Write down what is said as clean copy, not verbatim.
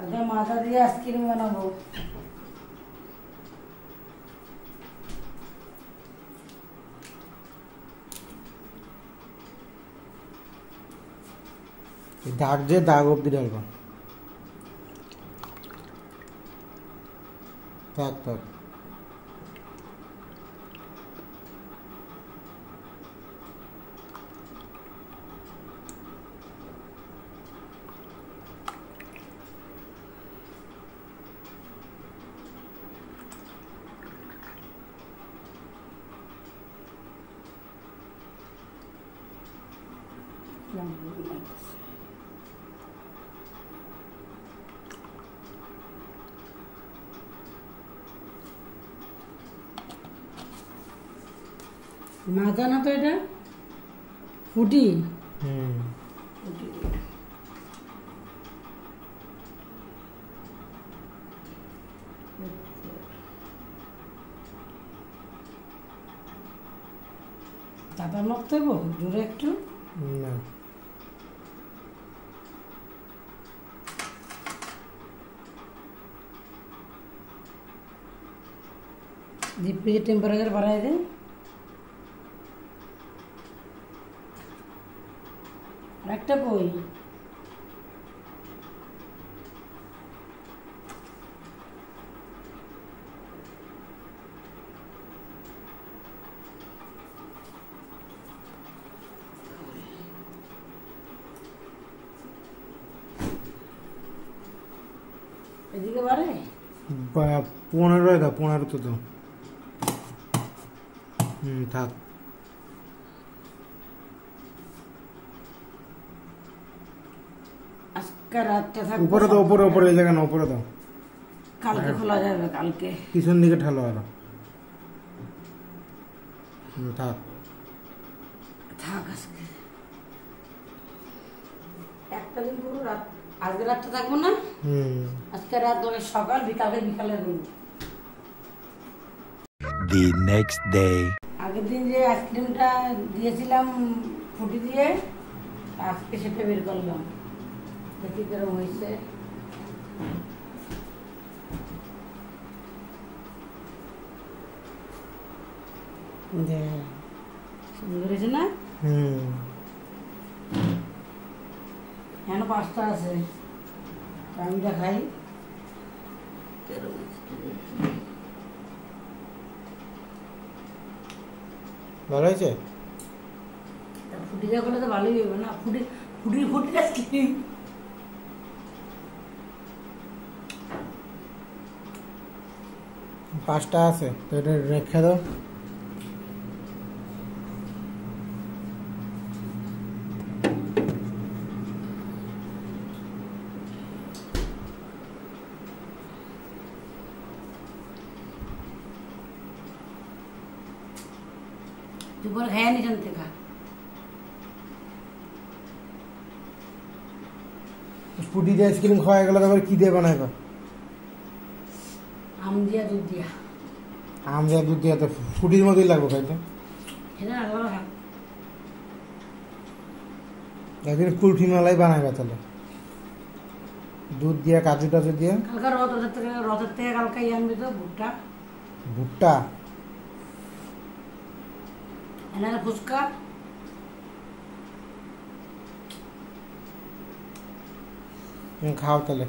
আজকে মাজা দিয়ে আইসক্রিম বানাবো। দাগ যে দাগ অব্দি ডালবা। থাক থাক। মাজা না তো এটা ফুটি। চাপা মারতে হইব জোরে একটু। না ডিপ ফ্রিজের টেম্পারেচার বাড়াই দে। একটা কই এদিকে বাড়ে 15 দাও, 15 তো দাও। থাক। আজকে রাতটা থাকবে। উপরে দাও, উপরে উপরে, এই জায়গা না, উপরে দাও। কালকে খোলা যাবে, কালকে পিছন দিকে ঠালো আরো। থাক থাক। আজকে একটা দিন পুরো রাত, আজকে রাতটা থাকবো না। আজকে রাত ধরে সকাল বিকালে রুম। The next day. আগের দিন যে আইসক্রিমটা দিয়েছিলাম ফুটি দিয়ে, আজকে সেটা বের করলাম, দেখি কিরকম হয়েছে। সুন্দর হয়েছে না? এখন 5টা আছে, আমিটা খাই। ভালো হয়েছে। ফুটি যা করলে তো ভালোই হবে না। ফুটিটা কি 5টা আছে তো এটা রেখে দাও। তুই পরে খাইয়া নি জানতে খা। ফুটি দিয়ে আইসক্রিম খাওয়া গেলে তারপরে কি দিয়ে বানাইবা? আম দিয়া দুধ দিয়া। আম দিয়া দুধ দিয়া তো ফুটির মতোই লাগবে খাইতে। এটা আলাদা খা। একদিন কুলফি মালাই বানাইবা তাহলে, দুধ দিয়া কাজু টাজু দিয়া। কালকে রথের থেকে কালকে আনবি তো ভুট্টা। ভুট্টা এনে ফুচকা। খাও তাহলে।